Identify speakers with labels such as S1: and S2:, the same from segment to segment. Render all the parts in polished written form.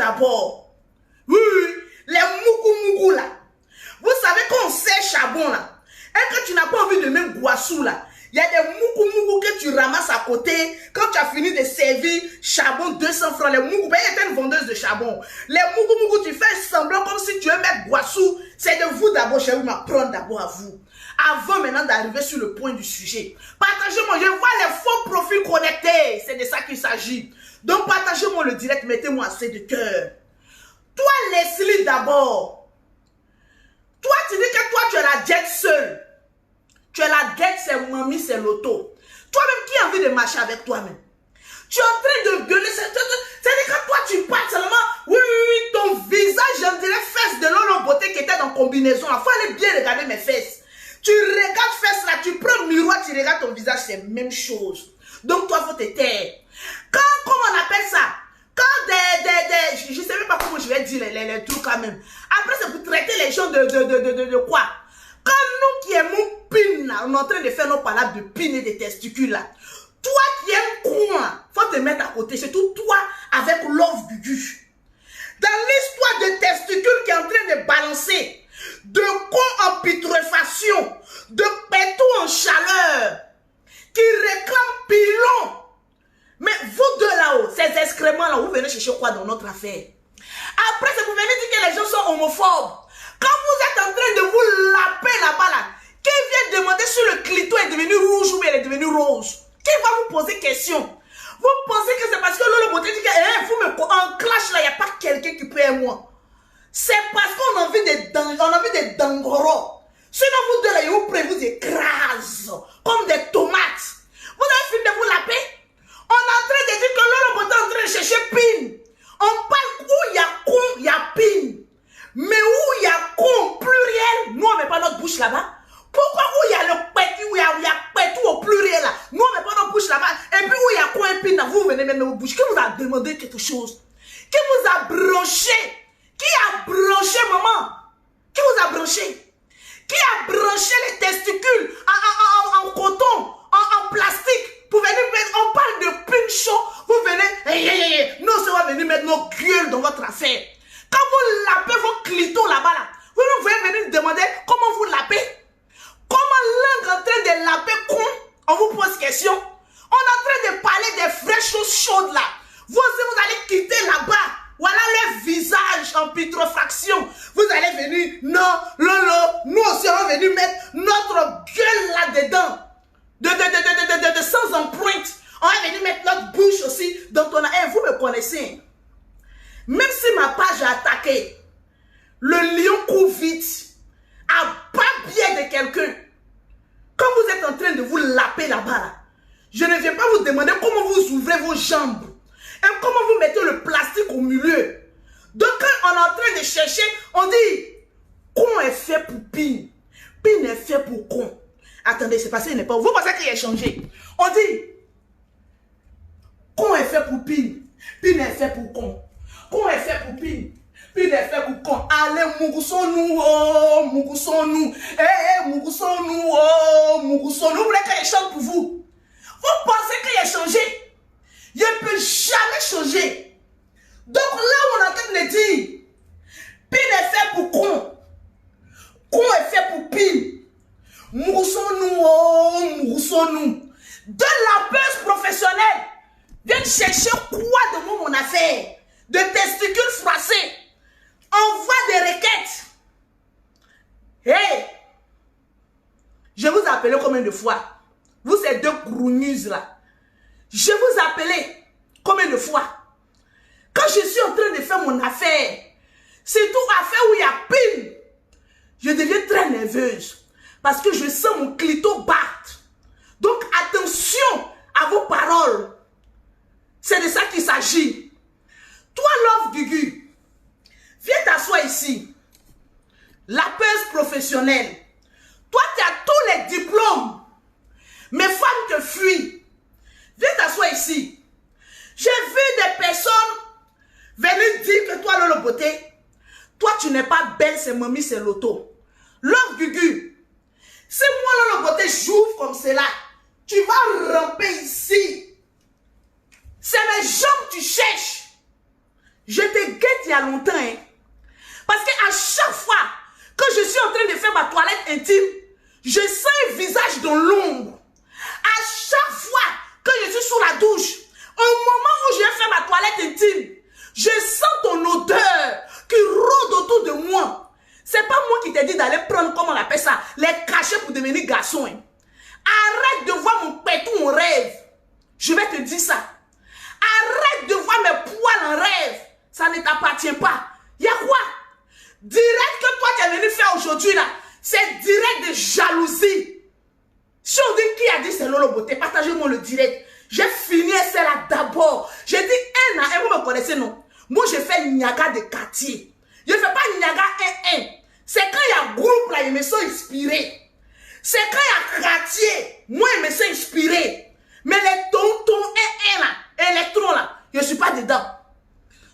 S1: d'abord. Oui, oui, les mougou là. Vous savez quand on sait charbon là, et que tu n'as pas envie de mettre guassou là, il y a des mougou que tu ramasses à côté quand tu as fini de servir charbon 200 francs. Les mougou, ben, il y a une vendeuse de charbon. Les mougou, tu fais semblant comme si tu veux mettre guassou. C'est de vous d'abord, je vais m'apprendre d'abord à vous. Avant maintenant d'arriver sur le point du sujet. Partagez-moi, je vois les faux profils connectés. C'est de ça qu'il s'agit. Donc partagez-moi le direct, mettez-moi assez de cœur. Toi, Leslie d'abord. Toi, tu dis que toi, tu es la jet seule. Tu es la dette, c'est mamie, c'est l'auto. Toi-même, qui a envie de marcher avec toi-même? Tu es en train de gueuler. C'est-à-dire que toi, tu parles seulement. Oui, ton visage, on dirait fesses de Lolo Beauté qui était dans combinaison. Il faut aller bien regarder mes fesses. Tu regardes fesses là, tu prends le miroir, tu regardes ton visage, c'est la même chose. Donc, toi, il faut te taire. Comment on appelle ça? Quand je ne sais même pas comment je vais dire les trucs quand même. Après, c'est pour traiter les gens de quoi? Quand nous qui aimons pin là, on est en train de faire nos palabres de pin et de testicules là. Toi qui aimes coin, faut te mettre à côté. Surtout toi avec Love Gugu. Dans l'histoire de testicules qui est en train de balancer, de con en putréfaction, de pétou en chaleur, qui réclame pilon. Mais vous deux là-haut, ces excréments là, vous venez chercher quoi dans notre affaire? Après, c'est vous venez dire que les gens sont homophobes. Quand vous êtes en train de vous laper là-bas là, qui vient demander si le clito est devenu rouge ou bien elle est devenue rose? Qui va vous poser question? Vous pensez que c'est parce que Lolo Beauté dit que vous me en clash là, il n'y a pas quelqu'un qui peut aimer moi. C'est parce qu'on a envie de dangoro. Sinon vous deux là, vous écrase comme des tomates. Vous avez fini de vous laper? On est en train de dire que Lolo Beauté est en train de chercher pin. On parle où il y a con, il y a pin. Mais où il y a con pluriel, nous on met pas notre bouche là-bas. Pourquoi où il y a le petit, où il y a petit au pluriel là, nous on met pas notre bouche là-bas. Et puis où il y a quoi un pin là, vous venez mettre notre bouche. Qui vous a demandé quelque chose? Qui vous a branché? Qui a branché maman? Qui vous a branché? Qui a branché les testicules en coton, en plastique pour venir mettre, on parle de pin chaud, vous venez, nous on va venir mettre nos gueules dans votre affaire. Quand vous lapez vos clitos là-bas, là, vous pouvez venir demander comment vous lapez. Comment l'un en train de laper con, on vous pose question. On est en train de parler des vraies choses chaudes là. Vous allez quitter là-bas. Voilà le visage en putréfaction. Vous allez venir, non, Lolo, nous aussi on va venir mettre notre gueule là-dedans. Sans empreinte. On va venir mettre notre bouche aussi dans ton... vous me connaissez. Même si ma page a attaqué, le lion court vite, à pas bien de quelqu'un. Quand vous êtes en train de vous laper là-bas, là, je ne viens pas vous demander comment vous ouvrez vos jambes et comment vous mettez le plastique au milieu. Donc quand on est en train de chercher, on dit, con est fait pour pin, pin est fait pour con. Attendez, c'est parce qu'il n'est pas... Vous pensez qu'il a changé? On dit, con est fait pour pin, pin est fait pour con. Con est fait pour pin, pin est fait pour con. Allez, Mougoussons-nous, oh, Mougoussons-nous. Mougoussons-nous, oh, Mougoussons-nous. Vous voulez qu'il chante pour vous? Vous pensez qu'il a changé? Il ne peut jamais changer. Donc là, on est en train de dire, pin est fait pour con. Con est fait pour pin. Mougoussons-nous, oh, Mougoussons-nous. De la pêche professionnelle, viens chercher quoi de mon affaire? De testicules froissés. Envoie des requêtes. Hey! Je vous appelle combien de fois? Vous, ces deux grogneuses là. Je vous appelais combien de fois? Quand je suis en train de faire mon affaire, surtout affaire où il y a pile, je deviens très nerveuse. Parce que je sens mon clito battre. Donc attention à vos paroles. C'est de ça qu'il s'agit. Toi, Love Gugu, viens t'asseoir ici. La pêche professionnelle. Toi, tu as tous les diplômes. Mes femmes te fuient. Viens t'asseoir ici. J'ai vu des personnes venir dire que toi, Lolo Beauté, toi, tu n'es pas belle, c'est mamie, c'est l'auto. Love Gugu, si moi, Lolo Beauté, j'ouvre comme cela, tu vas ramper ici. C'est mes jambes que tu cherches. Je te guette il y a longtemps. Hein. Parce qu'à chaque fois que je suis en train de faire ma toilette intime, je sens un visage dans l'ombre. À chaque fois que je suis sous la douche, au moment où je vais faire ma toilette intime, je sens ton odeur qui rôde autour de moi. C'est pas moi qui t'ai dit d'aller prendre, comment on appelle ça, les cachets pour devenir garçon. Hein. Arrête de voir mon pétou en rêve. Je vais te dire ça. Arrête de voir mes poils en rêve. Ça ne t'appartient pas. Il y a quoi? Direct que toi tu es venu faire aujourd'hui là, c'est direct de jalousie. Si on dit qui a dit c'est Lolo Beauté, partagez-moi le direct. J'ai fini celle-là d'abord. J'ai dit un à un, vous me connaissez non? Moi je fais Niaga de quartier. Je ne fais pas Niaga 1-1. C'est quand il y a groupe là, ils me sont inspirés. C'est quand il y a quartier, moi ils me sont inspirés. Mais les tontons 1-1 là, électrons là, je ne suis pas dedans.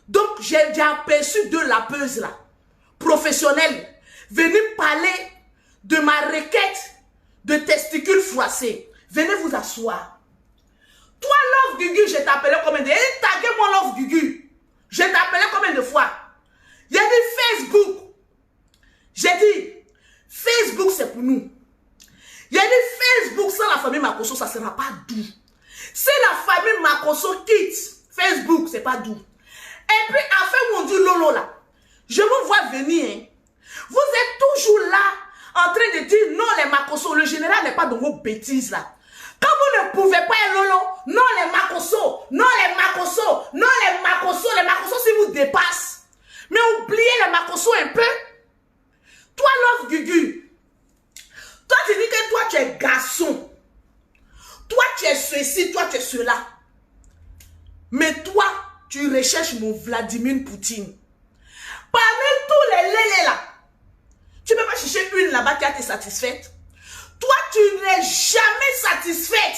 S1: Donc j'ai aperçu deux lapeuses là, professionnelles, venir parler de ma requête de testicules froissés. Venez vous asseoir. Toi, Love Gugu, je t'appelais combien de fois? Taguez-moi Love Gugu. Je t'appelais combien de fois? J'ai dit Facebook. J'ai dit, Facebook c'est pour nous. J'ai dit, Facebook sans la famille Makosso, ça ne sera pas doux. Si la famille Makosso quitte Facebook, c'est pas doux. Et puis, enfin, mon Dieu, Lolo là, je vous vois venir. Hein. Vous êtes toujours là, en train de dire, non, les Makosso, le général n'est pas dans vos bêtises là. Quand vous ne pouvez pas, Lolo, non, les Makosso, non, les Makosso, non, les Makosso, si vous dépassent. Mais oubliez les Makosso un peu. Toi, Love Gugu, toi, tu dis que toi, tu es garçon. Toi, tu es ceci, toi, tu es cela. Mais toi, tu recherches mon Vladimir Poutine. Parmi tous les lélés là, tu ne peux pas chercher une là-bas qui a été satisfaite. Toi, tu n'es jamais satisfaite.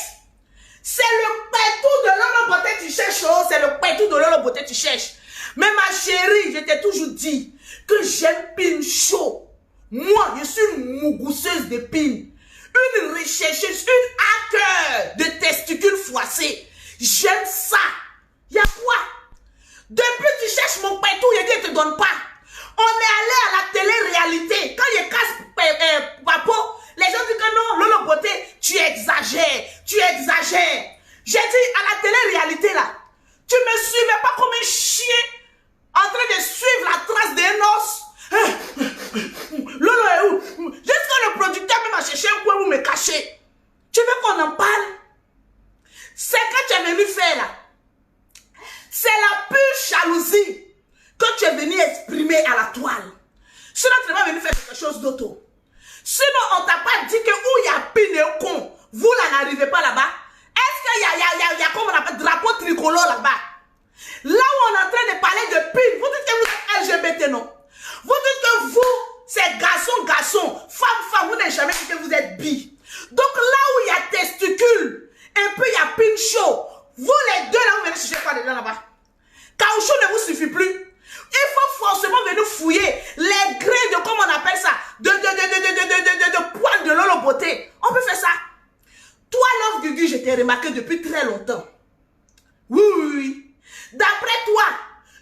S1: C'est le pétou de Lolo Beauté que tu cherches. Oh, c'est le pétou de Lolo Beauté que tu cherches. Mais ma chérie, je t'ai toujours dit que j'aime pin chaud. Moi, je suis une mougousseuse de pin. Une rechercheuse, une hacker de testicules froissés. J'aime ça. Y'a quoi? Depuis que tu cherches mon pétou, je dis, je ne te donne pas. On est allé à la télé-réalité. Quand je casse Papo, les gens disent que non, Lolo Beauté, tu exagères. Tu exagères. J'ai dit à la télé-réalité là, tu ne me suivais pas comme un chien en train de suivre la trace d'un os. Lolo est où? Jusqu'à le producteur même a cherché un coin où me cacher. Tu veux qu'on en parle? C'est que tu es venu faire là. C'est la pure jalousie que tu es venu exprimer à la toile. Sinon, tu n'es pas venu faire quelque chose d'autre. Sinon, on ne t'a pas dit que où il y a pine et con, vous là n'arrivez pas là-bas. Est-ce qu'il y a comme on appelle drapeau tricolore là-bas? Là où on est en train de parler de pine, vous dites que vous êtes LGBT, non? Vous dites que vous, c'est garçon, femme, vous n'avez jamais dit que vous êtes bi. Donc là où il y a testicules, un peu il y a pin chaud, vous les deux là, vous venez chercher quoi dedans là-bas? Caoutchouc ne vous suffit plus. Il faut forcément venir fouiller les grains de, comment on appelle ça, de poils de Lolo Beauté. On peut faire ça. Toi, Love Gugu, je t'ai remarqué depuis très longtemps. Oui. D'après toi,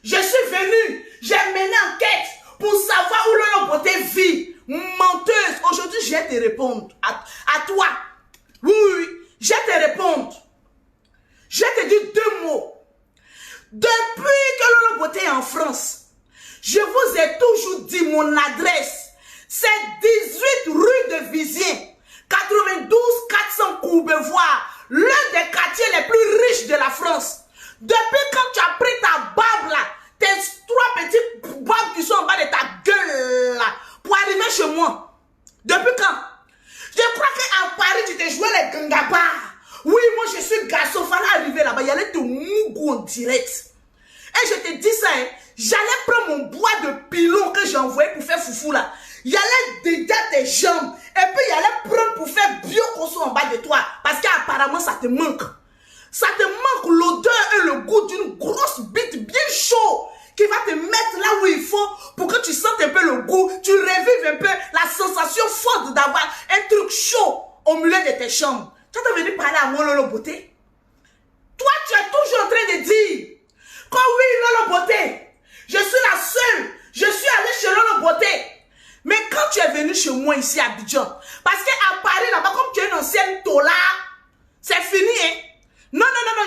S1: je suis venu, j'ai mené enquête pour savoir où Lolo Beauté vit. Menteuse. Aujourd'hui, je vais te répondre. À toi. Oui. Je vais te répondre. Je vais te dire deux mots. Depuis que Lolo Beauté est en France, je vous ai toujours dit mon adresse. C'est 18 rue de Vizien, 92 400 Courbevoie, l'un des quartiers les plus riches de la France. Depuis quand tu as pris ta barbe là, tes trois petites barbes qui sont en bas de ta gueule là, pour arriver chez moi. Depuis quand? Je crois qu'à Paris, tu t'es joué les gangabars. Oui, moi je suis garçon, il fallait arriver là-bas, il y allait te mougou en direct. Et je te dis ça, hein, j'allais prendre mon bois de pilon que j'ai envoyé pour faire foufou là. Il allait déjà tes jambes. Et puis il allait prendre pour faire bio conso en bas de toi. Parce qu'apparemment ça te manque. Ça te manque l'odeur et le goût d'une grosse bite bien chaud qui va te mettre là où il faut pour que tu sentes un peu le goût. Tu revives un peu la sensation forte d'avoir un truc chaud au milieu de tes chambres. Tu es venu parler à moi, Lolo Beauté. Toi, tu es toujours en train de dire que oui, Lolo Beauté, je suis la moi ici à Abidjan. Parce qu'à Paris, là-bas, comme tu es une ancienne tola, c'est fini, hein. Non,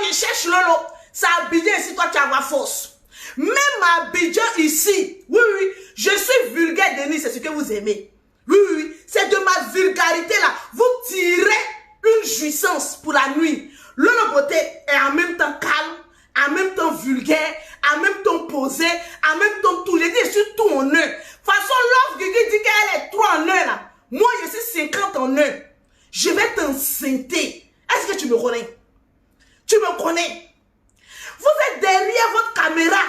S1: je cherche Lolo. C'est à Abidjan ici, toi, tu as la force. Même à Abidjan ici, oui, je suis vulgaire, Denis, c'est ce que vous aimez. Oui, c'est de ma vulgarité là. Vous tirez une jouissance pour la nuit. Lolo Beauté est en même temps calme, en même temps vulgaire, en même temps posé, en même temps tout. J'ai dit, je suis tout en un. De toute façon, l'offre Guigui dit qu'elle est 3 en 1 là. Moi, je suis 50 en 1. Je vais t'enceinter. Est-ce que tu me connais? Tu me connais? Vous êtes derrière votre caméra.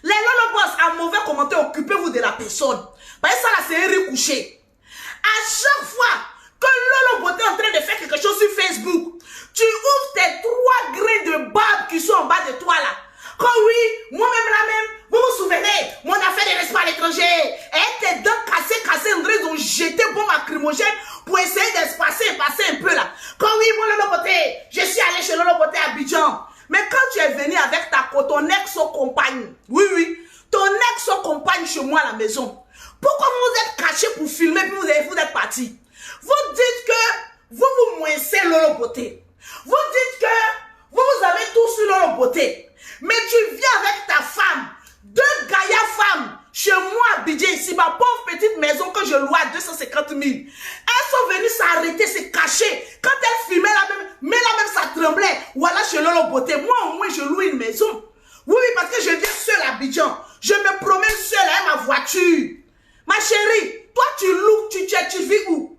S1: Les Lolo Boss, à mauvais commentaire, occupez-vous de la personne. Parce que ça là, c'est un recouché. À chaque fois que Lolo Beauté est en train de faire quelque chose sur Facebook, tu ouvres tes 3 grains de barbe qui sont en bas de toi là. Quand oui, moi-même la même, vous vous souvenez, mon affaire de reste à l'étranger, et tes dents cassées, André, ils ont jeté bombe lacrymogène pour essayer d'espacer, passer un peu là. Quand oui, moi Lolo Beauté, je suis allé chez Lolo Beauté à Abidjan. Mais quand tu es venu avec ton ex-compagne, oui, ton ex-compagne chez moi à la maison, pourquoi vous vous êtes caché pour filmer puis vous êtes parti? Vous dites que vous vous moinsez Lolo Beauté. Vous dites que vous avez tout sur Lolo Beauté. Mais tu viens avec ta femme, 2 gaillards femmes, chez moi à Abidjan ici, ma pauvre petite maison que je loue à 250 000. Elles sont venues s'arrêter, se cacher. Quand elles filmaient mais là même ça tremblait. Voilà chez Lolo Beauté. Moi au moins je loue une maison. Oui, parce que je viens seule à Abidjan. Je me promène seule avec ma voiture. Ma chérie, toi tu loues, tu vis où?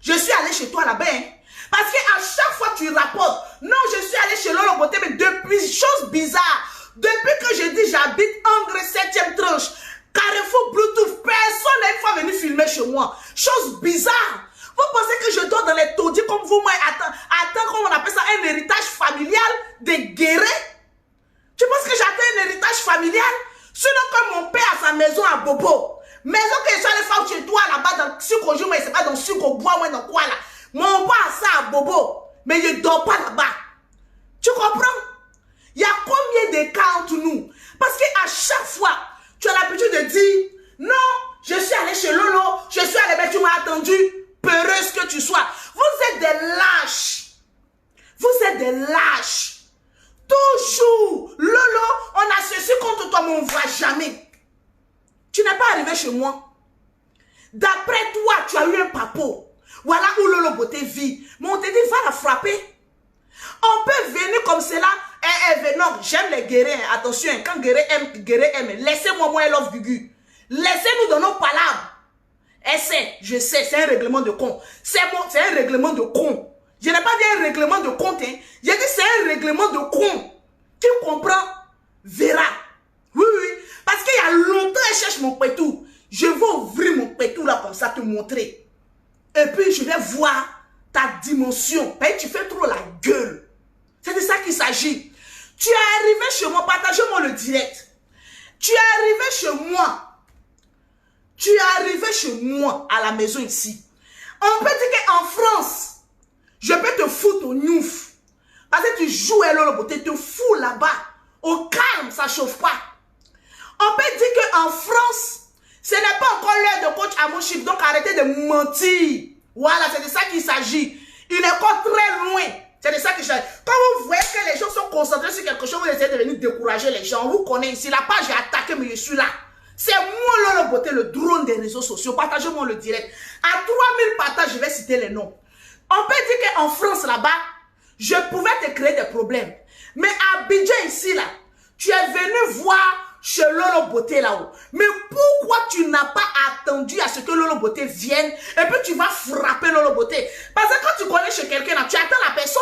S1: Je suis allée chez toi là-bas. Hein? Parce qu'à chaque fois tu rapportes, non, je suis allée chez Lolo Beauté, mais depuis, chose bizarre, depuis que je dis j'habite Angre 7e tranche, Carrefour Bluetooth, personne n'est une fois venu filmer chez moi. Chose bizarre. Vous pensez que je dors dans les taudis comme vous, moi, attends, comment on appelle ça, un héritage familial de guéret? Tu penses que j'attends un héritage familial? Sinon, comme mon père a sa maison à Bobo, maison que je suis allé faire chez toi là-bas dans Sucre, mais c'est pas dans Sucre, bois, moi, dans quoi là? Mon père a ça à Bobo, mais je ne dors pas là-bas. Tu comprends? Il y a combien de cas entre nous? Parce qu'à chaque fois, tu as l'habitude de dire, non, je suis allé chez Lolo, je suis allé, mais tu m'as attendu, peureuse que tu sois. Vous êtes des lâches. Vous êtes des lâches. Toujours, Lolo, on a ceci contre toi, mais on ne voit jamais. Tu n'es pas arrivé chez moi. D'après toi, tu as eu un papo. Voilà où Lolo Beauté vit. Mais on te dit, va la frapper. On peut venir comme cela. Non, j'aime les guerriers. Attention, quand guerrier aime. Laissez-moi, moi, love Gugu. Laissez-nous dans nos palabres. Je sais, c'est un règlement de compte. C'est un règlement de compte. Je n'ai pas dit un règlement de compte. Hein. J'ai dit c'est un règlement de compte. Qui comprend, verra. Oui. Parce qu'il y a longtemps, elle cherche mon pétou. Je vais ouvrir mon pétou là comme ça, te montrer. Et puis, je vais voir ta dimension. Et tu fais trop la gueule. C'est de ça qu'il s'agit. Tu es arrivé chez moi, partagez-moi le direct. Tu es arrivé chez moi. Tu es arrivé chez moi à la maison ici. On peut dire qu'en France, je peux te foutre au nouf. Parce que tu joues à Lolo Beauté, te fous là-bas. Au calme, ça ne chauffe pas. On peut dire qu'en France, ce n'est pas encore l'heure de coach à mon chiffre. Donc arrêtez de mentir. Voilà, c'est de ça qu'il s'agit. Il est encore très loin. C'est de ça qu'il s'agit. Quand vous voyez que les gens sont concentrés sur quelque chose, vous essayez de venir décourager les gens. On vous connaît ici. La page est attaquée, mais je suis là. C'est moi, Lolo Beauté, le drone des réseaux sociaux. Partagez-moi le direct. À 3000 partages, je vais citer les noms. On peut dire qu'en France, là-bas, je pouvais te créer des problèmes. Mais à Abidjan, ici, là, tu es venu voir chez Lolo Beauté, là-haut. Mais pourquoi tu n'as pas attendu à ce que Lolo Beauté vienne et puis tu vas frapper Lolo Beauté? Parce que quand tu connais chez quelqu'un, là, tu attends la personne.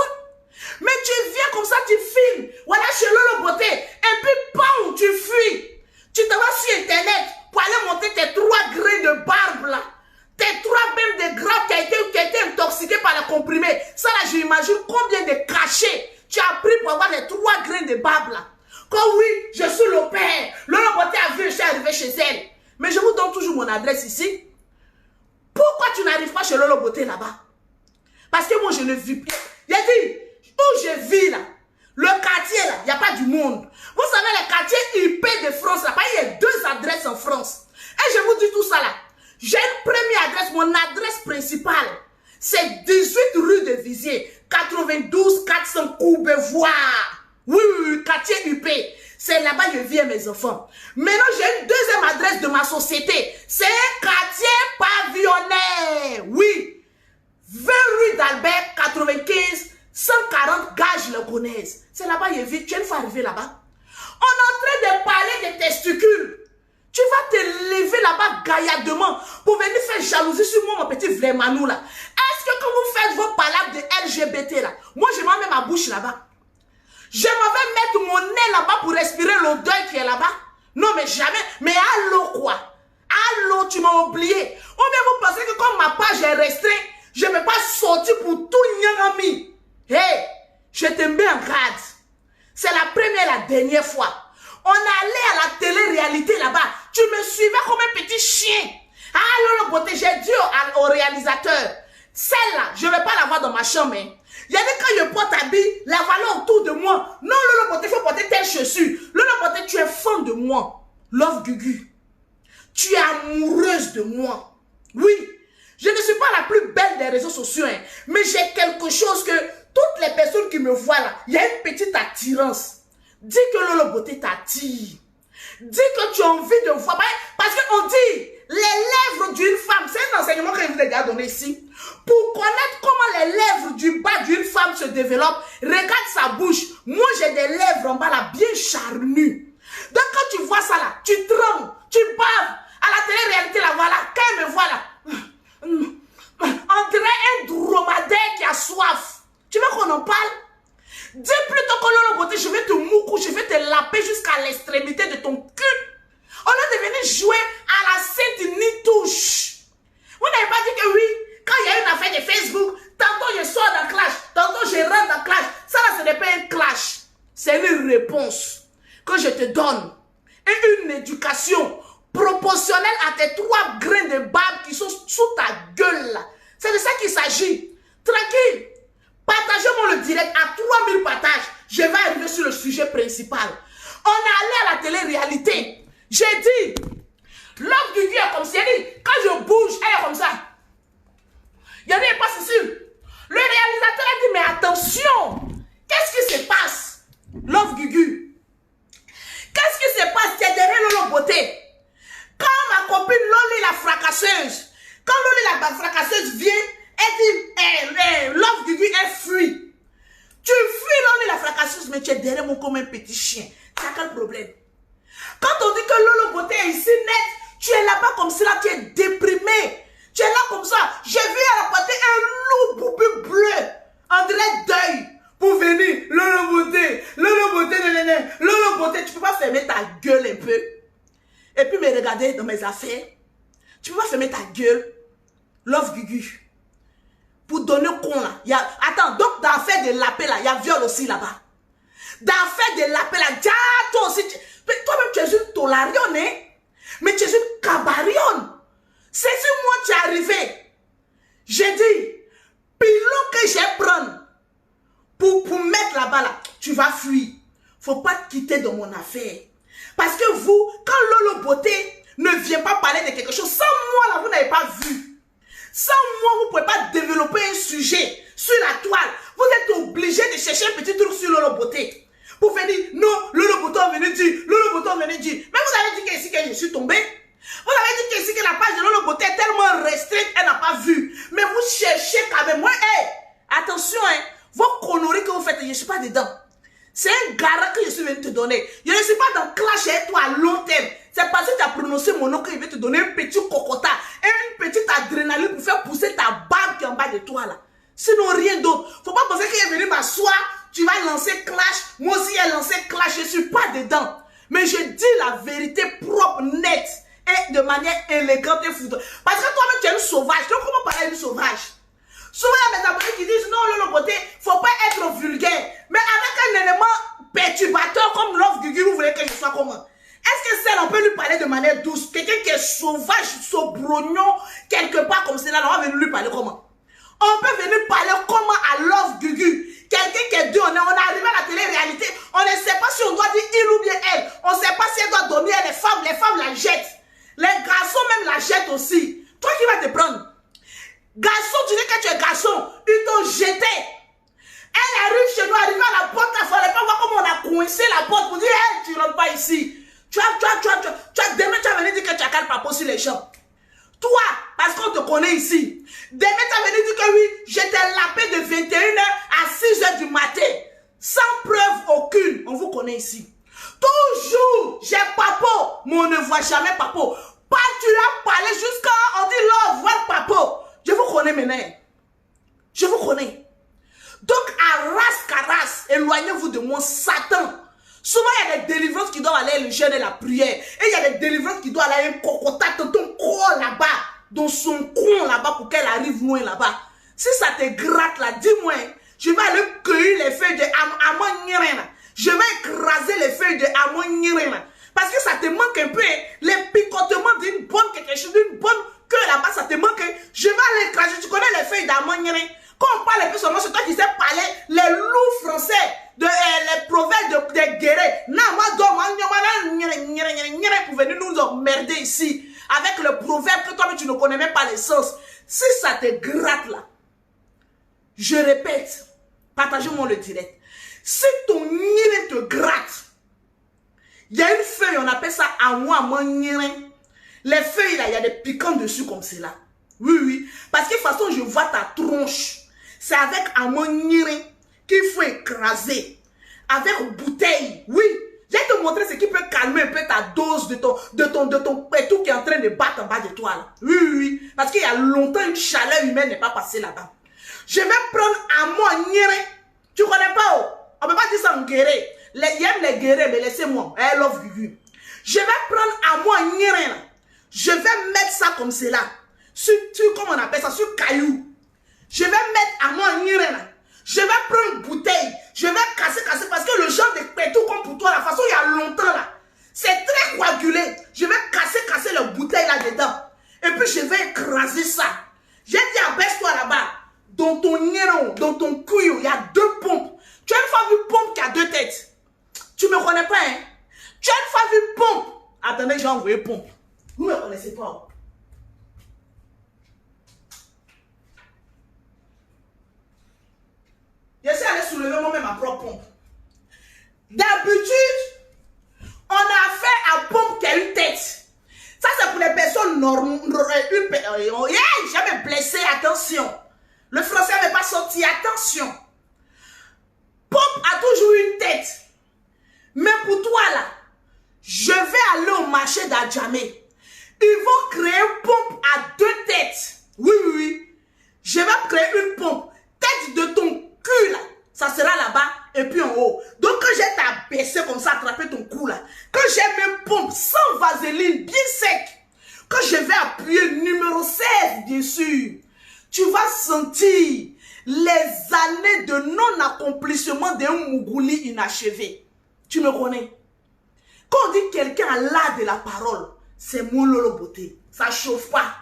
S1: Mais tu viens comme ça, tu filmes. Voilà, chez Lolo Beauté. Et puis, bam, tu fuis. Tu te vas sur Internet pour aller monter tes 3 grains de barbe, là. Tes 3 même de grappes qui a été intoxiqué par le comprimé. Ça là, j'imagine combien de cachets tu as pris pour avoir les 3 grains de barbe là. Quand oui, je suis le père. Lolo Beauté a vu, je suis arrivé chez elle. Mais je vous donne toujours mon adresse ici. Pourquoi tu n'arrives pas chez Lolo Beauté là-bas? Parce que moi, je ne vis plus. Il a dit, où je vis là, le quartier là, il n'y a pas du monde. Vous savez, les quartiers IP de France là, il y a 2 adresses en France. Et je vous dis tout ça là. J'ai une première adresse, mon adresse principale. C'est 18 rue de Vizier, 92 400 Courbevoie. Oui, quartier UP. C'est là-bas que je vis mes enfants. Maintenant, j'ai une deuxième adresse de ma société. C'est un quartier pavillonnaire. Oui. 20 rue d'Albert, 95, 140 Gage-le-Gonnaise. C'est là-bas que je vis. Tu es une fois arrivé là-bas. On est en train de parler des testicules. Tu vas te lever là-bas gaillardement pour venir faire jalousie sur moi, mon petit Vlémanou là. Est-ce que quand vous faites vos palabres de LGBT là, moi je m'en mets ma bouche là-bas. Je m'en vais mettre mon nez là-bas pour respirer l'odeur qui est là-bas. Non mais jamais. Mais allô quoi? Allô, tu m'as oublié. Ou bien vous pensez que comme ma page est restreinte, je ne vais pas sortir pour tout Nyangami. Hey, je te mets en garde. C'est la première et la dernière fois. On allait à la télé-réalité là-bas. Tu me suivais comme un petit chien. Ah, Lolo Beauté, j'ai dit au réalisateur, celle-là, je ne vais pas la voir dans ma chambre. Hein. Il y a des quand je porte habit, la voilà autour de moi. Non, Lolo Beauté, il faut porter telle chaussure. Lolo Beauté, tu es fan de moi. Love Gugu. Tu es amoureuse de moi. Oui, je ne suis pas la plus belle des réseaux sociaux, hein, mais j'ai quelque chose que toutes les personnes qui me voient là, il y a une petite attirance. Dis que Lolo Beauté t'attire. Dis que tu as envie de voir. Parce qu'on dit, les lèvres d'une femme, c'est un enseignement que je vous ai déjà donné ici. Pour connaître comment les lèvres du bas d'une femme se développent, regarde sa bouche. Moi, j'ai des lèvres en bas là, bien charnues. Donc quand tu vois ça là, tu trembles, tu baves. À la télé-réalité là, voilà, quand elle me voit là, on dirait un dromadaire qui a soif. Tu veux qu'on en parle? Dis plutôt que Lolo Beauté, je vais te moucou, je vais te laper jusqu'à l'extrémité de ton cul. On a devenu jouer à la Sainte Nitouche. Vous n'avez pas dit que oui, quand il y a une affaire de Facebook, tantôt je sors d'un clash, tantôt je rentre dans clash. Ça là, ce n'est pas un clash. C'est une réponse que je te donne. Et une éducation proportionnelle à tes 3 grains de barbe qui sont sous ta gueule là. C'est de ça qu'il s'agit. Tranquille. Partagez-moi le direct à 3000 partages. Je vais arriver sur le sujet principal. On est allé à la télé-réalité. J'ai dit, Love Gugu est comme ça. Quand je bouge, elle est comme ça. Il y en a pas sûr. Le réalisateur a dit, mais attention, qu'est-ce qui se passe? Love Gugu. Qu'est-ce qui se passe? C'est derrière Lolo Beauté. Quand ma copine Loli la fracasseuse, quand Loli la fracasseuse vient, elle dit, Love Gugu, elle fuit. Tu fuis Loli la fracasseuse, mais tu es derrière moi comme un petit chien. C'est quel problème? Quand on dit que Lolo Beauté est ici net, tu es là-bas comme cela, tu es déprimé. Tu es là comme ça. J'ai vu à la portée un loup boubou bleu, en direct deuil, pour venir. Lolo Beauté, Lolo Beauté, tu peux pas fermer ta gueule un peu? Et puis me regarder dans mes affaires. Tu peux pas fermer ta gueule? Love Gugu. Pour donner con là. Attends, donc dans l'affaire de lapé là, il y a viol aussi là-bas. Dans l'affaire de lapé là, toi aussi, toi-même tu es une tolarionne, hein? Mais tu es une cabarionne. C'est sur moi tu es arrivé. J'ai dit, pilon que j'ai prendre pour mettre là-bas là, tu vas fuir. Faut pas te quitter dans mon affaire. Parce que vous, quand Lolo Beauté ne vient pas parler de quelque chose, sans moi là, vous n'avez pas vu. Sans moi, vous ne pouvez pas développer un sujet sur la toile. Vous êtes obligé de chercher un petit truc sur Lolo Beauté. Pour venir, non, Lolo Beauté est venu dire, Lolo Beauté est venu dire. Mais vous avez dit qu'ici que je suis tombé. Vous avez dit qu'ici que la page de Lolo Beauté est tellement restreinte, elle n'a pas vu. Mais vous cherchez quand même. Moi, hey, attention, hein, vos conneries que vous faites, je ne suis pas dedans. C'est un garant que je suis venu te donner. Je ne suis pas dans clash avec toi à long terme. C'est parce que tu as prononcé mon nom que je vais te donner un petit cocota et une petite adrénaline pour faire pousser ta barbe qui est en bas de toi là. Sinon rien d'autre. Faut pas penser qu'il est venu m'asseoir, tu vas lancer clash. Moi aussi j'ai lancé clash, je ne suis pas dedans. Mais je dis la vérité propre, nette et de manière élégante et foudre. Parce que toi-même tu es une sauvage. Donc comment parler à une sauvage? Souvent il y a mes abonnés qui disent non, Lolo Beauté, faut pas être vulgaire. Mais avec un élément perturbateur comme Love Gugu, vous voulez que je sois comment? Est-ce que celle, on peut lui parler de manière douce? Quelqu'un qui est sauvage, saubrognon, quelque part comme cela, on va venir lui parler comment? On peut venir parler comment à Love Gugu? Quelqu'un qui est deux, on est arrivé à la télé-réalité, on ne sait pas si on doit dire il ou bien elle. On ne sait pas si elle doit donner les femmes la jettent. Les garçons même la jettent aussi. Garçon, tu dis que tu es garçon. Ils t'ont jeté. Elle arrive chez nous, arrive à la porte, il ne fallait pas voir comment on a coincé la porte pour dire, hey, tu ne rentres pas ici. Demain, tu vas venir dire que tu as calme pas sur les gens. Toi, parce qu'on te connaît ici, demain, tu vas venir dire que oui, j'étais lapé de 21h à 6h du matin, sans preuve aucune. On vous connaît ici. Toujours, j'ai papo, mais on ne voit jamais papo. Pas tu as parlé jusqu'à, on dit là, voir papo. Je vous connais maintenant. Je vous connais. Donc, à race caras, éloignez-vous de moi, Satan. Souvent, il y a des délivrances qui doivent aller le jeûne et la prière. Et il y a des délivrances qui doivent aller un cocotat dans ton corps là-bas, dans son coin là-bas, pour qu'elle arrive loin là-bas. Si ça te gratte là, dis-moi, je vais aller cueillir les feuilles de amon. Je vais écraser les feuilles de amon. Parce que ça te manque un peu, les picotements d'une bonne quelque chose, d'une bonne queue là-bas, ça te manque. Je vais aller écraser, tu connais les feuilles d'amon. Quand on parle un peu seulement, c'est toi qui sais parler les loups français, les proverbes des guerriers. Pour venir nous emmerder ici, avec le proverbe que toi-même tu ne connais même pas les sens. Si ça te gratte là, je répète, partagez-moi le direct. Si ton nire te gratte, il y a une feuille, on appelle ça les feuilles là, il y a des piquants dessus comme cela. Oui, oui. Parce que de toute façon, je vois ta tronche. C'est avec ammonique qu'il faut écraser. Avec bouteille. Oui. Je vais te montrer ce qui peut calmer un peu ta dose de ton pétou qui est en train de battre en bas de toi. Là. Oui, oui, oui. Parce qu'il y a longtemps, une chaleur humaine n'est pas passée là-bas. Je vais prendre ammonique. Tu connais pas? Oh? On ne peut pas dire ça en guéré. Il aime les guérir, mais laissez-moi. I love you. Je vais prendre ammonique. Je vais mettre ça comme cela. Sur, comment on appelle ça? Sur caillou. Je vais mettre à moi là. Je vais prendre une bouteille. Je vais casser parce que le genre de pétou comme pour toi, la façon il y a longtemps là. C'est très coagulé. Je vais casser la bouteille là-dedans. Et puis je vais écraser ça. J'ai dit abaisse-toi là-bas. Dans ton nyeron, dans ton couillou, il y a 2 pompes. Tu as une fois vu une pompe qui a 2 têtes. Tu ne me connais pas, hein? Tu as une fois vu une pompe. Attendez, j'ai envoyé pompe. Vous ne me connaissez pas. J'essaie d'aller soulever moi-même ma propre pompe. D'habitude, on a affaire à pompe qui a une tête. Ça, c'est pour les personnes normales. Jamais blessé, attention. Le français n'avait pas sorti, attention. Pompe a toujours une tête. Mais pour toi, là, je vais aller au marché d'Adjamé. Ils vont créer une pompe à 2 têtes. Oui, oui, oui. Je vais créer une pompe. Tête de ton cul là, ça sera là-bas et puis en haut. Donc quand j'ai t'abaissé comme ça, attraper ton cou là, quand j'ai mes pompes sans vaseline, bien sec, quand je vais appuyer numéro 16, bien sûr, tu vas sentir les années de non-accomplissement d'un Mougouli inachevé. Tu me connais? Quand on dit quelqu'un a l'art de la parole, c'est mon lolo beauté. Ça chauffe pas.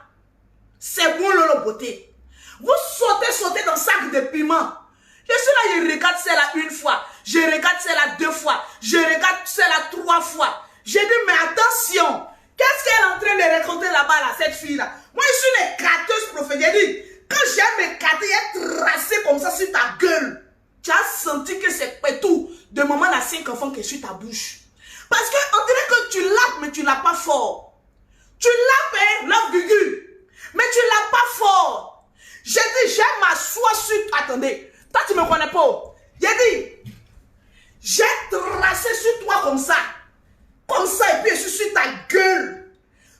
S1: C'est mon lolo beauté. Vous sautez dans le sac de piment. Je suis là, je regarde celle-là 1 fois. Je regarde celle-là 2 fois. Je regarde celle-là 3 fois. J'ai dit, mais attention. Qu'est-ce qu'elle est en train de raconter là-bas, là, cette fille-là? Moi, je suis une écrateuse prophète. J'ai dit, quand j'aime m'écarter, elle est tracée comme ça sur ta gueule. Tu as senti que c'est tout. De moment, il y a 5 enfants qui sont sur ta bouche. Parce qu'on dirait que tu lapes, mais tu l'as pas fort. Tu lapes, hein, love gugu. Mais tu l'as pas fort. J'ai dit, j'ai m'asseoir sur... Attendez, toi, tu me connais pas. J'ai dit, j'ai tracé sur toi comme ça. Comme ça, et puis je suis sur ta gueule.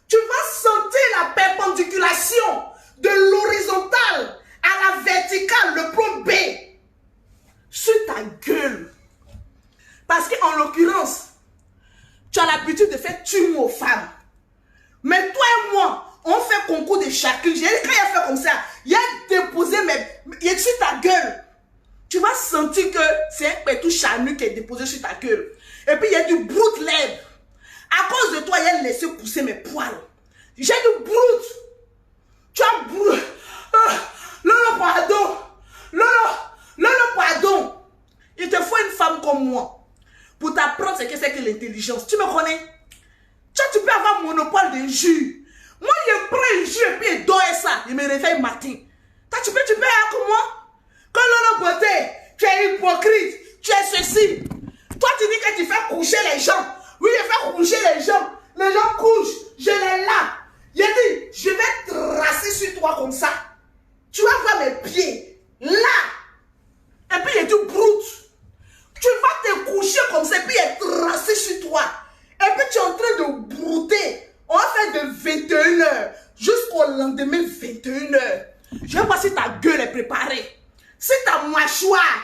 S1: Tu vas sentir la perpendiculation de l'horizontale à la verticale, le plan B. Sur ta gueule. Parce qu'en l'occurrence, tu as l'habitude de faire tuer aux femmes. Mais toi et moi, on fait concours de chacun. J'ai dit, quand il a fait comme ça, il a déposé, mais il est sur ta gueule. Tu vas sentir que c'est un pétou charnu qui est déposé sur ta gueule. Et puis il y a du brut lèvre. À cause de toi, il a laissé pousser mes poils. J'ai du brut. Tu as brut. Lolo, pardon. Lolo, pardon. Il te faut une femme comme moi pour t'apprendre ce que c'est que l'intelligence. Tu me connais? Tu peux avoir monopole de jus. Moi, je prends un jus et puis je dors ça. Je me réveille matin. Ah, tu peux avec moi? Que Lolo Beauté, tu es hypocrite, tu es ceci. Toi, tu dis que tu fais coucher les gens. Oui, je fais coucher les gens. Les gens couchent, je les lave. J'ai dit, je vais tracer sur toi comme ça. Tu vas voir mes pieds, là. Et puis, il est tout brute. Tu vas te coucher comme ça, et puis il est tracé sur toi. Et puis, tu es en train de brouter. On va faire de 21h jusqu'au lendemain 21h. Je ne sais pas si ta gueule est préparée. Si ta mâchoire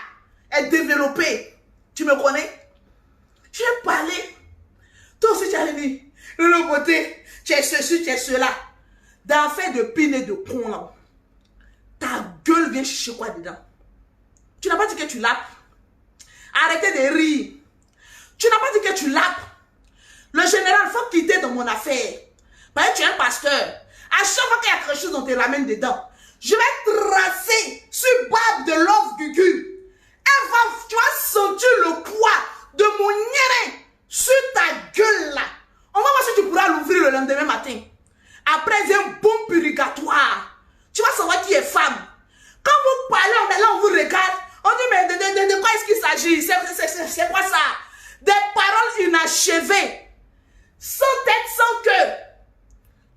S1: est développée. Tu me connais? Je vais parler. Toi aussi, tu as dit, Lolo Beauté, tu es ceci, tu es cela. Dans fait de pine et de con là. Ta gueule vient chercher quoi dedans? Tu n'as pas dit que tu lapes. Arrêtez de rire. Tu n'as pas dit que tu lapes. Le général, il faut quitter dans mon affaire. Parce que tu es un pasteur. À chaque fois qu'il y a quelque chose, on te ramène dedans. Je vais tracer sur Bab de Love Gugu. Tu vas sentir le poids de mon nyéré sur ta gueule là. On va voir si tu pourras l'ouvrir le lendemain matin. Après un bon purgatoire, tu vas savoir qui est femme. Quand vous parlez, on vous regarde. On dit, mais de quoi est-ce qu'il s'agit? C'est quoi ça? Des paroles inachevées. Sans tête, sans cœur.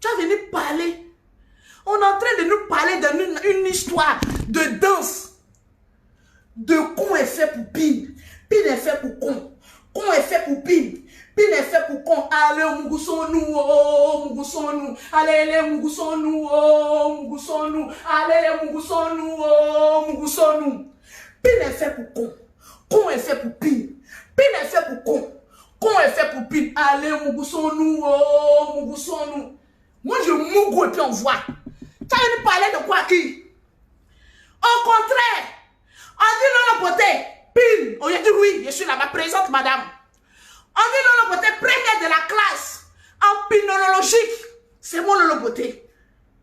S1: Tu vas venir parler. On est en train de nous parler d'une histoire de danse. De con est fait pour pine. Pine est fait pour con. Con est fait pour pine. Pine est fait pour con. Allez, Mugusonou, oh, Mugusonou. Allez, Mugusonou, oh, Mugusonou. Allez, Mugusonou, oh, Mugusonou. Pine est fait pour con. Con est fait pour pine. Pine est fait pour con. Con est fait pour pine. Allez, Mugusonou, oh, Mugusonou. Moi, je mougou et puis on voit. Tu as venu parler de quoi qui? Au contraire, on dit Lolo Beauté, pile. On a dit oui, je suis là-bas, présente madame. On dit Lolo Beauté, première de la classe en pinologique. C'est moi Lolo Beauté.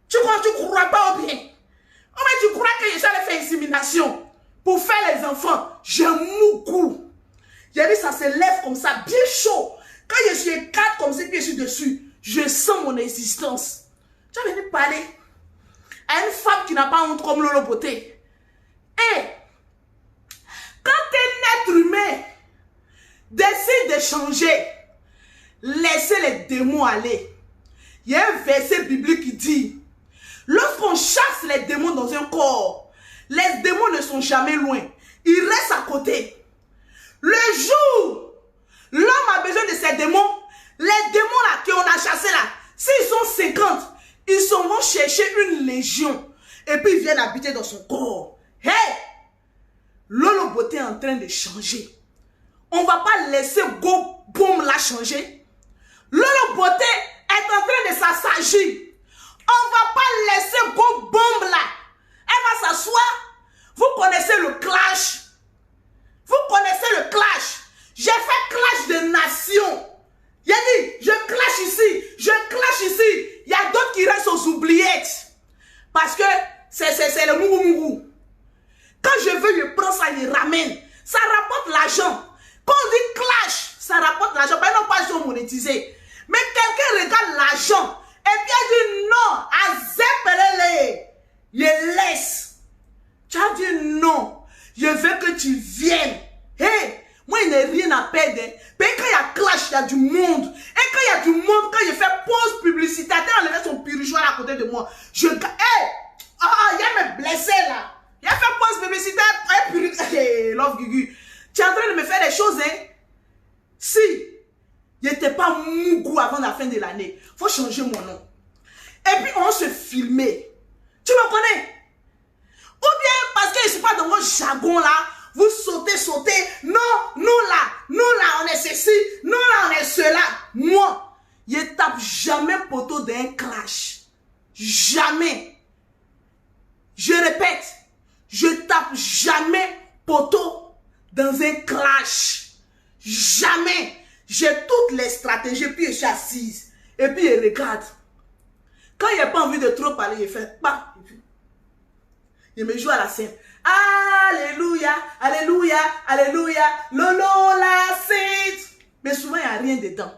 S1: Tu crois pas au bien? Oh, mais tu crois que je suis allé faire insémination pour faire les enfants? Je mougou. J'ai dit ça se lève comme ça, bien chaud. Quand je suis cadre comme ça, puis je suis dessus, je sens mon existence. Tu as venu parler à une femme qui n'a pas honte comme Lolo Beauté. Et quand un être humain décide de changer, laissez les démons aller. Il y a un verset biblique qui dit, lorsqu'on chasse les démons dans un corps, les démons ne sont jamais loin. Ils restent à côté. Le jour, l'homme a besoin de ces démons, les démons là qu'on a chassés là, s'ils sont 50, ils vont chercher une légion et puis ils viennent habiter dans son corps. Hey! Lolo Beauté est en train de changer. On ne va pas laisser Go Boom la changer. Lolo Beauté est en train de s'assagir. On ne va pas laisser Go Boom là. Elle va s'asseoir. Vous connaissez le clash. Vous connaissez le clash. J'ai fait clash de nations. Il a dit, je clash ici, je clash ici. Il y a d'autres qui restent aux oubliettes. Parce que c'est le mougou mougou. Quand je veux, je prends ça, je ramène. Ça rapporte l'argent. Quand on dit clash, ça rapporte l'argent. Ben non, pas je monétiser. Mais quelqu'un regarde l'argent. Et puis elle dit non, à zépelele. Je laisse. Tu as dit non. Je veux que tu viennes. Hey, moi, il n'y a rien à perdre. Mais quand il y a clash, il y a du monde. Et quand il y a du monde, quand je fais pause publicitaire, elle enlevé son pirigeoir à côté de moi. Je... Hey, il y a mes blessés là. Il a fait pause publicitaire. Hey, Love Gugu. Tu es en train de me faire des choses, hein. Si je n'étais pas mougou avant la fin de l'année, il faut changer mon nom. Et puis, on se filmer. Tu me connais? Ou bien parce que je ne suis pas dans mon jargon là, vous sautez. Non, nous là, on est ceci, nous là, on est cela. Moi, je ne tape jamais poteau d'un clash. Jamais. Je répète, je tape jamais poteau dans un clash. Jamais. J'ai toutes les stratégies, puis je suis assise. Et puis je regarde. Quand il n'y a pas envie de trop parler, je fais pas. Je me joue à la scène. Alléluia, alléluia, alléluia. Lolo la sainte. Mais souvent, il n'y a rien dedans.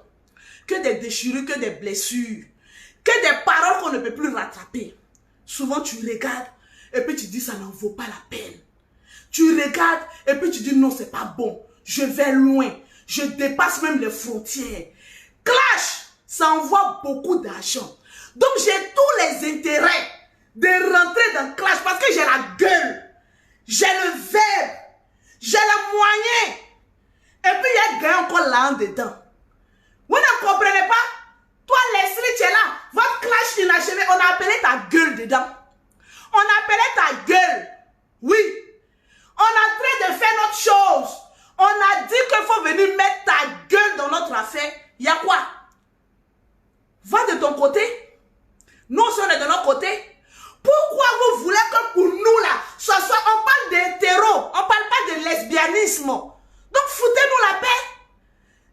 S1: Que des déchirures, que des blessures. Que des paroles qu'on ne peut plus rattraper. Souvent, tu regardes. et puis tu dis ça n'en vaut pas la peine. Tu regardes et puis tu dis non, c'est pas bon. Je vais loin. Je dépasse même les frontières. Clash, ça envoie beaucoup d'argent. Donc j'ai tous les intérêts de rentrer dans Clash parce que j'ai la gueule. J'ai le verbe. J'ai le moyen. Et puis il y a un gars encore là en dedans. Vous ne comprenez pas? Toi, Leslie, tu es là. Votre clash inachevé, on a appelé ta gueule dedans. On a appelé ta gueule. Oui. On est en train de faire notre chose. On a dit qu'il faut venir mettre ta gueule dans notre affaire. Il y a quoi? Va de ton côté. Nous, on est de notre côté. Pourquoi vous voulez que pour nous, là, on parle d'hétéro, on ne parle pas de lesbianisme. Donc, foutez-nous la paix.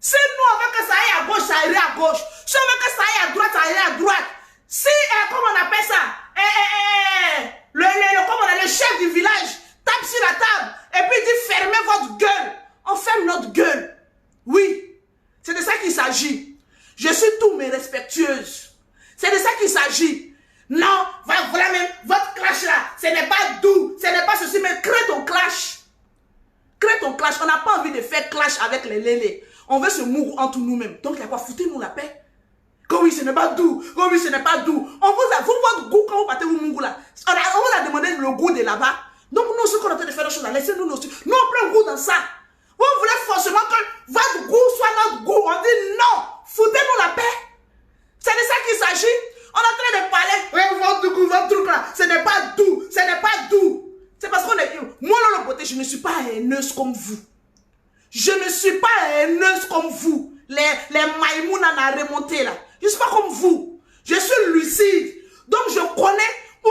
S1: Si nous, on veut que ça aille à gauche, ça irait à gauche. Si on veut que ça aille à droite, ça irait à droite. Si, comment on appelle ça, le chef du village tape sur la table et puis dit fermez votre gueule. On ferme notre gueule. Oui, c'est de ça qu'il s'agit. Je suis tout mais respectueuse. C'est de ça qu'il s'agit. Non, voilà même, votre clash là, ce n'est pas doux, ce n'est pas ceci, mais crée ton clash. Crée ton clash. On n'a pas envie de faire clash avec les lélés. On veut se mourir entre nous-mêmes. Donc, il y a quoi? Foutez-nous la paix. Que oui, ce n'est pas doux. Que oui, ce n'est pas doux. On vous a, votre goût quand vous partez au Mungou là. On vous a demandé le goût de là-bas. Donc, nous aussi, qu'on est en train de faire des choses là, laissez-nous aussi. Nous, on prend goût dans ça. Vous voulez forcément que votre goût soit notre goût. On dit non. Foutez-nous la paix. C'est de ça qu'il s'agit. On est en train de parler. Oui, votre goût, votre truc là. Ce n'est pas doux. Ce n'est pas doux. C'est parce qu'on est. Moi, dans le côté, je ne suis pas haineuse comme vous. Je ne suis pas haineuse comme vous. Les maïmounas à remonter là. Je ne suis pas comme vous. Je suis lucide. Donc je connais où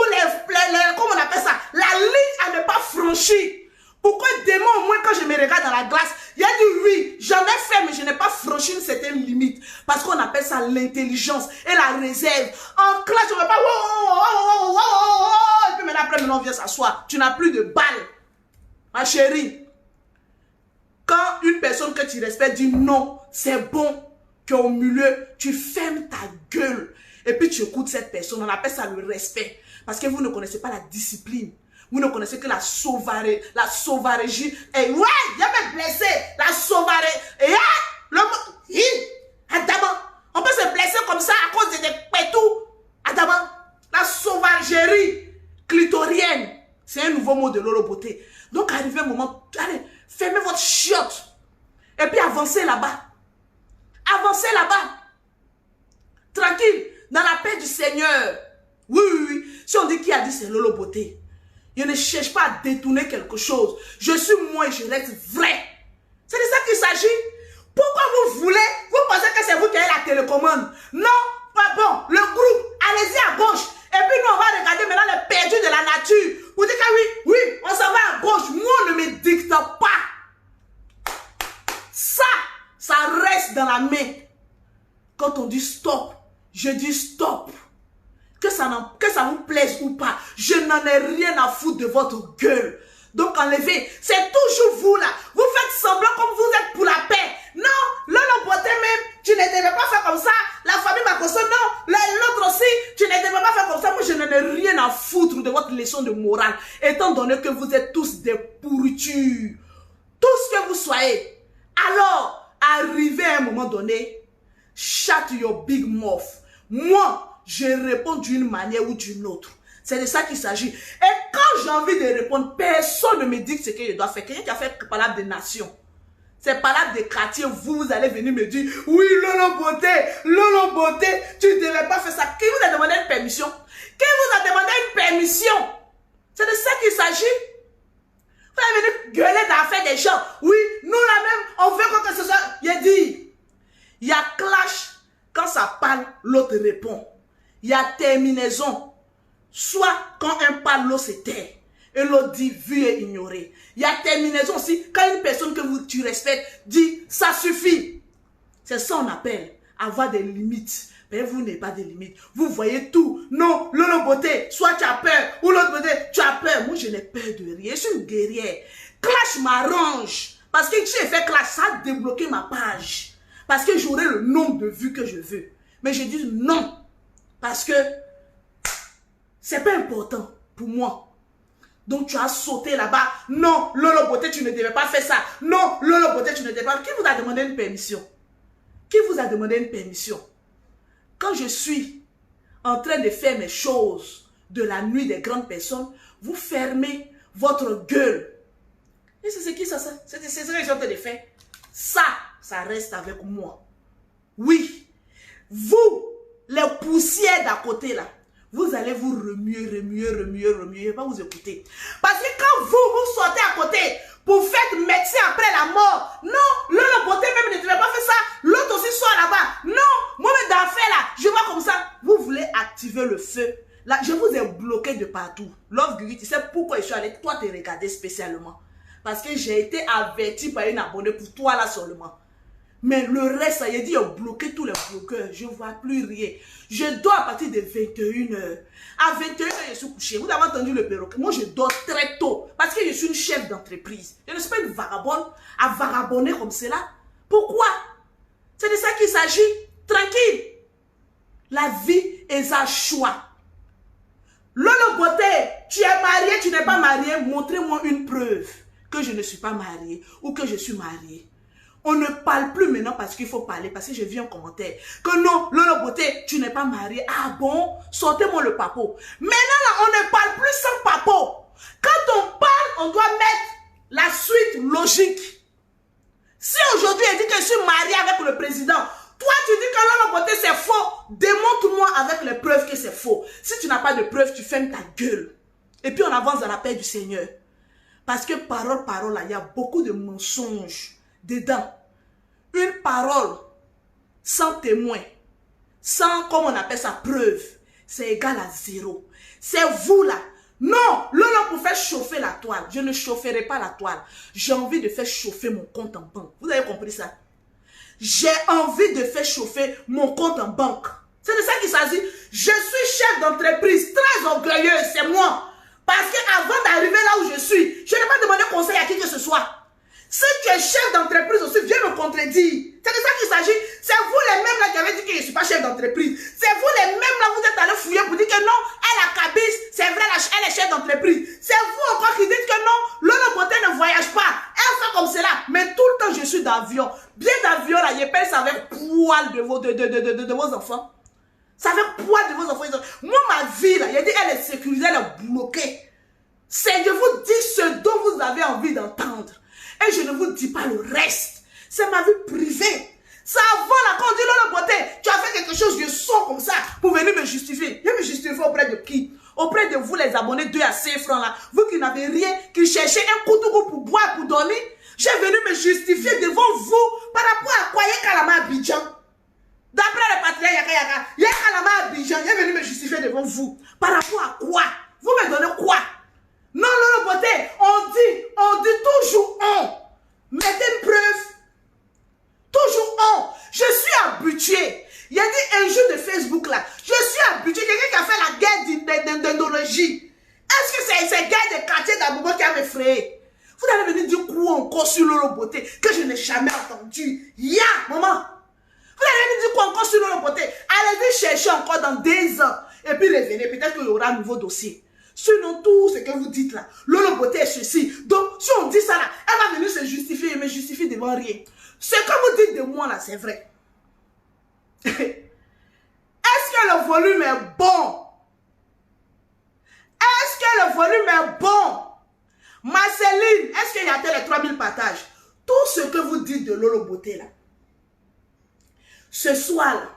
S1: comment on appelle ça, la ligne à ne pas franchir. Pourquoi demain au moins quand je me regarde dans la glace, il y a dit oui, j'en ai fait mais je n'ai pas franchi une certaine limite. Parce qu'on appelle ça l'intelligence et la réserve. En classe, on ne va pas et puis maintenant on vient s'asseoir. Tu n'as plus de balles. Ma chérie. Quand une personne que tu respectes dit non, c'est bon, qu'au milieu, tu fermes ta gueule. Et puis tu écoutes cette personne, on appelle ça le respect. Parce que vous ne connaissez pas la discipline. Vous ne connaissez que la sauvagerie. Et ouais, il y a même blessé. La sauvagerie. Et Adama, on peut se blesser comme ça à cause de des pétous. Adama, la sauvagerie clitorienne. C'est un nouveau mot de Lolo Beauté. Donc, arrivé un moment, allez, fermez votre chiotte. Et puis avancez là-bas. Avancez là-bas. Tranquille. Dans la paix du Seigneur. Oui, oui, oui. Si on dit qui a dit c'est Lolo Beauté. Je ne cherche pas à détourner quelque chose. Je suis moi et je reste vrai. C'est de ça qu'il s'agit. Pourquoi vous voulez, vous pensez que c'est vous qui avez la télécommande? Non, pas bon. Le groupe, allez-y à gauche. Et puis nous, on va regarder maintenant les perdus de la nature. Vous dites que oui, on s'en va à gauche. Moi, on ne me dicte pas. Ça reste dans la main. Quand on dit stop, je dis stop. Que ça vous plaise ou pas, je n'en ai rien à foutre de votre gueule. Donc enlevez, c'est toujours vous là. Vous faites semblant comme vous êtes pour la paix. Non, Lolo Beauté même, tu ne devais pas faire comme ça. La famille Makosso, non. L'autre aussi, tu ne devais pas faire comme ça. Moi, je n'en ai rien à foutre de votre leçon de morale. Étant donné que vous êtes tous des pourritures. Tout ce que vous soyez. Alors, arrivez à un moment donné, shut your big mouth. Moi, je réponds d'une manière ou d'une autre. C'est de ça qu'il s'agit. Et quand j'ai envie de répondre, personne ne me dit ce que je dois faire. Quelqu'un qui a fait parole de nation. C'est parole de quartier. Vous allez venir me dire, oui, Lolo Beauté, tu ne devais pas faire ça. Qui vous a demandé une permission? Qui vous a demandé une permission? C'est de ça qu'il s'agit. Vous allez venir gueuler dans l'affaire des gens. Oui, nous là même, on veut que ce soit. Il dit, il y a clash. Quand ça parle, l'autre répond. Il y a terminaison. Soit quand un parle, l'autre se tait. Et l'autre dit vu et ignoré. Il y a terminaison aussi. Quand une personne que tu respectes dit ça suffit. C'est ça qu'on appelle avoir des limites. Mais vous n'avez pas de limites. Vous voyez tout. Non, Lolo Beauté, soit tu as peur. Ou l'autre Beauté, tu as peur. Moi, je n'ai peur de rien. Je suis une guerrière. Clash m'arrange. Parce que si j'ai fait clash, ça a débloqué ma page. Parce que j'aurai le nombre de vues que je veux. Mais je dis non. Parce que c'est pas important pour moi. Donc tu as sauté là-bas. Non, Lolo Beauté, tu ne devais pas faire ça. Non, Lolo Beauté, tu ne devais pas. Qui vous a demandé une permission? Qui vous a demandé une permission? Quand je suis en train de faire mes choses de la nuit des grandes personnes, vous fermez votre gueule. Et c'est ce qui ça? C'est ce que j'ai en train de faire. Ça reste avec moi. Oui. Vous, les poussières d'à côté là, vous allez vous remuer, je vais pas vous écouter. Parce que quand vous sortez à côté pour faire médecin après la mort, non, l'autre beauté même ne devait pas faire ça, l'autre aussi sort là-bas, non, moi-même d'en faire là, je vois comme ça, vous voulez activer le feu. Là, je vous ai bloqué de partout. Love Gurit, tu sais pourquoi je suis allé toi te regarder spécialement. Parce que j'ai été averti par une abonnée pour toi là seulement. Mais le reste, ça y est dit, bloqué tous les bloqueurs. Je ne vois plus rien. Je dors à partir de 21h. À 21h, je suis couché. Vous avez entendu le perroquet. Moi, je dors très tôt. Parce que je suis une chef d'entreprise. Je ne suis pas une vagabonde à vagabonner comme cela. Pourquoi? C'est de ça qu'il s'agit. Tranquille. La vie est un choix. Lolo Beauté, tu es marié, tu n'es pas marié. Montrez-moi une preuve que je ne suis pas mariée ou que je suis mariée. On ne parle plus maintenant parce qu'il faut parler, parce que j'ai vu un commentaire. Que non, Lolo Beauté, tu n'es pas marié. Ah bon? Sortez-moi le papo. Maintenant, là, on ne parle plus sans papo. Quand on parle, on doit mettre la suite logique. Si aujourd'hui, elle dit que je suis mariée avec le président, toi, tu dis que Lolo Beauté, c'est faux. Démontre-moi avec les preuves que c'est faux. Si tu n'as pas de preuves, tu fermes ta gueule. Et puis, on avance dans la paix du Seigneur. Parce que parole, là, il y a beaucoup de mensonges dedans. Une parole sans témoin, sans, comme on appelle ça, preuve, c'est égal à 0. C'est vous là. Non, Lolo pour faire chauffer la toile. Je ne chaufferai pas la toile. J'ai envie de faire chauffer mon compte en banque. Vous avez compris ça? J'ai envie de faire chauffer mon compte en banque. C'est de ça qu'il s'agit. Je suis chef d'entreprise, très orgueilleuse, c'est moi. Parce qu'avant d'arriver là où je suis, je n'ai pas demandé conseil à qui que ce soit. Si tu es chef d'entreprise aussi, viens me contredire. C'est de ça qu'il s'agit. C'est vous les mêmes là qui avez dit que je ne suis pas chef d'entreprise. C'est vous les mêmes là, vous êtes allés fouiller pour dire que non, elle a cabise, c'est vrai, elle est chef d'entreprise. C'est vous encore qui dites que non, Lolo Beauté ne voyage pas. Elle fait comme cela. Mais tout le temps, je suis d'avion. Bien d'avion là, je paye ça avec poil de vos enfants. Ça avec poil de vos enfants. Moi, ma vie là, il dit elle est sécurisée, elle est bloquée. C'est de vous dire ce dont vous avez envie d'entendre. Et je ne vous dis pas le reste. C'est ma vie privée. C'est avant là, quand on dit Lolo Beauté, tu as fait quelque chose, je sors comme ça pour venir me justifier. Je me justifie auprès de qui? Auprès de vous les abonnés 2 à 5 francs là. Vous qui n'avez rien, qui cherchez un couteau pour boire, pour dormir. J'ai venu me justifier devant vous par rapport à quoi? Yakalama Abidjan. D'après le patriarcat Yaka, Yakalama Abidjan. J'ai venu me justifier devant vous. Par rapport à quoi? Vous me donnez quoi? Non, Lolo Beauté, on dit toujours on. Mettez une preuve. Toujours on. Je suis habitué. Il y a dit un jeu de Facebook là. Je suis habitué. Quelqu'un qui a fait la guerre d'indologie. Est-ce que c'est ces gars de quartier d'Abouba qui a effrayé? Vous allez venir dire quoi encore sur Lolo Beauté que je n'ai jamais entendu. Ya, maman. Vous allez venir dire quoi encore sur Lolo Beauté? Allez-y chercher encore dans 2 ans. Et puis revenez. Peut-être qu'il y aura un nouveau dossier. Sinon, tout ce que vous dites là, Lolo Beauté est ceci. Donc, si on dit ça là, elle va venir se justifier et me justifier devant rien. Ce que vous dites de moi là, c'est vrai. Est-ce que le volume est bon? Est-ce que le volume est bon? Marceline, est-ce qu'il y a les 3000 partages? Tout ce que vous dites de Lolo Beauté là, ce soir là,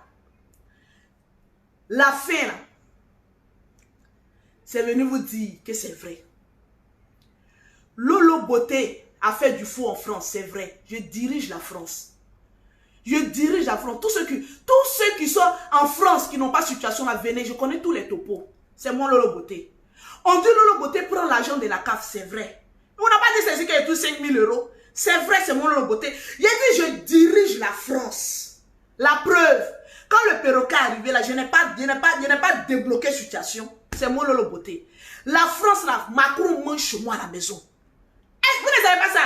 S1: la fin là, c'est venu vous dire que c'est vrai. Lolo Beauté a fait du faux en France, c'est vrai. Je dirige la France. Je dirige la France. Tous ceux qui sont en France, qui n'ont pas de situation là, venez, je connais tous les topos. C'est moi Lolo Beauté. On dit Lolo Beauté prend l'argent de la CAF, c'est vrai. On n'a pas dit c'est qu'il y a tous 5000 €. C'est vrai, c'est moi Lolo Beauté. Il a dit je dirige la France. La preuve, quand le perroquet est arrivé là, je n'ai pas débloqué la situation. C'est moi Lolo Beauté. La France là, Macron mange chez moi à la maison. Est-ce que vous ne savez pas ça?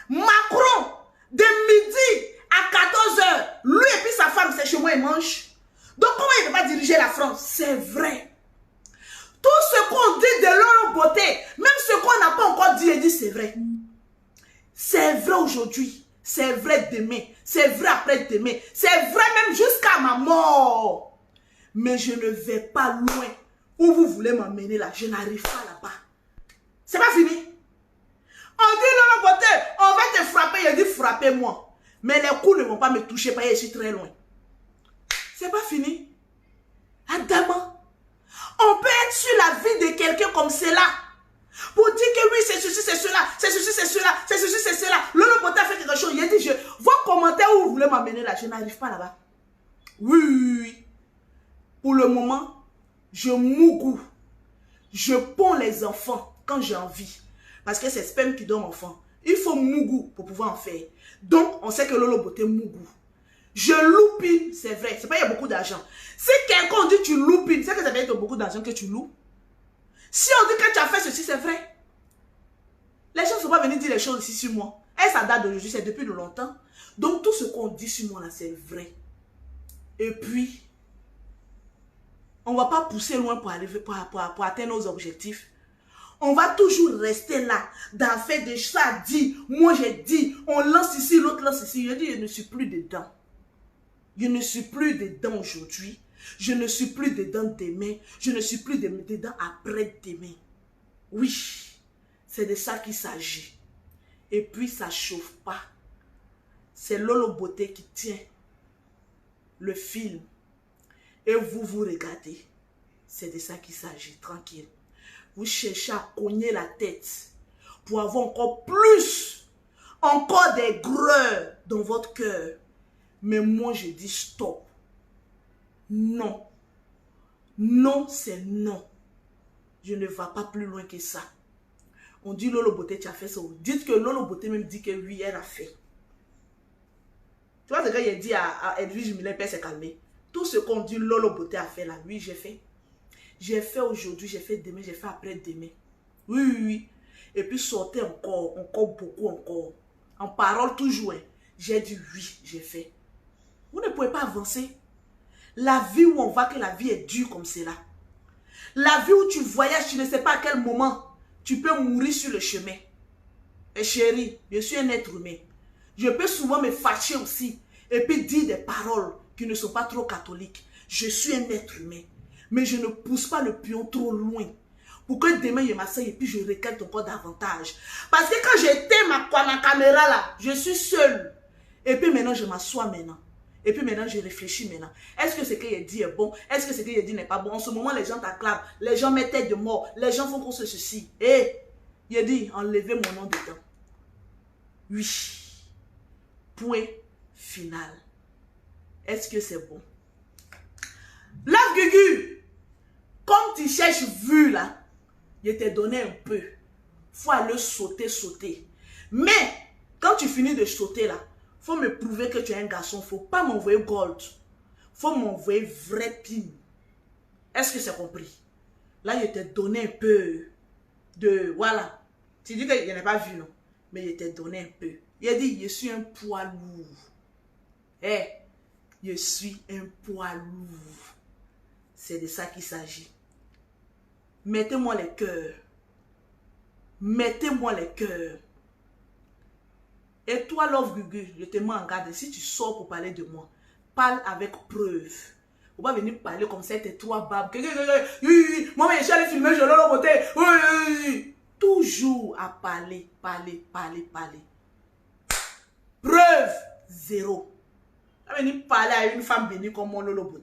S1: Macron, de midi à 14 h, lui et puis sa femme, c'est chez moi, ils mangent. Donc comment il ne peut pas diriger la France? C'est vrai. Tout ce qu'on dit de Lolo Beauté, même ce qu'on n'a pas encore dit, il dit c'est vrai. C'est vrai aujourd'hui, c'est vrai demain, c'est vrai après-demain, c'est vrai même jusqu'à ma mort. Mais je ne vais pas loin où vous voulez m'emmener là, je n'arrive pas là-bas. C'est pas fini. On dit Lolo Beauté, on va te frapper, il dit frappez-moi. Mais les coups ne vont pas me toucher, parce que je suis très loin. C'est pas fini. Adama, on peut être sur la vie de quelqu'un comme cela. Pour dire que oui, c'est ceci, c'est cela, c'est ceci, c'est cela, c'est ceci, c'est cela. Lolo Beauté a fait quelque chose. Il a dit, vos commentaires où vous voulez m'amener là, je n'arrive pas là-bas. Oui, oui, oui. Pour le moment, je mougou. Je ponds les enfants quand j'ai envie. Parce que c'est sperme qui donne enfant. Il faut mougou pour pouvoir en faire. Donc, on sait que Lolo Beauté mougou. Je loupine, c'est vrai. C'est pas qu'il y a beaucoup d'argent. Si quelqu'un dit tu loupines, c'est que ça veut dire beaucoup d'argent que tu loues. Si on dit que tu as fait ceci, c'est vrai. Les gens ne sont pas venus dire les choses ici sur moi. Et ça date d'aujourd'hui, c'est depuis de longtemps. Donc, tout ce qu'on dit sur moi là, c'est vrai. Et puis, on ne va pas pousser loin pour arriver, pour atteindre nos objectifs. On va toujours rester là, dans fait de ça dit, moi j'ai dit, on lance ici, l'autre lance ici. Je dis, je ne suis plus dedans. Je ne suis plus dedans aujourd'hui. Je ne suis plus dedans demain. Je ne suis plus dedans après-demain. Oui, c'est de ça qu'il s'agit. Et puis ça ne chauffe pas. C'est Lolo Beauté qui tient le film. Et vous regardez. C'est de ça qu'il s'agit, tranquille. Vous cherchez à cogner la tête pour avoir encore plus, encore des greurs dans votre cœur. Mais moi, je dis stop. Non. Non, c'est non. Je ne vais pas plus loin que ça. On dit Lolo Beauté, tu as fait ça. Dites que Lolo Beauté même dit que oui, elle a fait. Tu vois ce qu'il a dit à Edwige Millet, Père s'est calmé. Tout ce qu'on dit Lolo Beauté a fait là, oui, j'ai fait. J'ai fait aujourd'hui, j'ai fait demain, j'ai fait après-demain. Oui, oui, oui. Et puis sortez encore beaucoup encore. En parole toujours. Hein. J'ai dit oui, j'ai fait. Vous ne pouvez pas avancer. La vie où on voit que la vie est dure comme cela. La vie où tu voyages, tu ne sais pas à quel moment tu peux mourir sur le chemin. Et chérie, je suis un être humain. Je peux souvent me fâcher aussi. Et puis dire des paroles qui ne sont pas trop catholiques. Je suis un être humain. Mais je ne pousse pas le pion trop loin. Pour que demain, je m'asseye et puis je récolte encore davantage. Parce que quand j'étais ma caméra là, je suis seule. Et puis maintenant, je m'assois maintenant. Et puis maintenant, je réfléchis maintenant. Est-ce que ce qu'il a dit est bon? Est-ce que ce qu'il a dit n'est pas bon? En ce moment, les gens t'acclament. Les gens mettent tête de mort. Les gens font qu'on se ceci. Et il a dit, enlevez mon nom dedans. Oui. Point final. Est-ce que c'est bon? Love Gugu. Comme tu cherches vu là, je t'ai donné un peu. Faut aller sauter. Mais, quand tu finis de sauter là, faut me prouver que tu es un garçon. Faut pas m'envoyer gold. Faut m'envoyer vrai pin. Est-ce que c'est compris? Là, je t'ai donné un peu de... Voilà. Tu dis que je n'ai pas vu, non? Mais je t'ai donné un peu. Il a dit, je suis un poids lourd. Je suis un poids lourd. C'est de ça qu'il s'agit. Mettez-moi les cœurs. Mettez-moi les cœurs. Et toi, Love Gugu, je te mets en garde. Si tu sors pour parler de moi, parle avec preuve. Faut pas venir parler comme ça, tes trois babes. Moi, je suis allé filmer, je l'ai Lolo Beauté. Toujours à parler. Preuve, zéro. Pas venir parler à une femme bénie comme mon Lolo Beauté.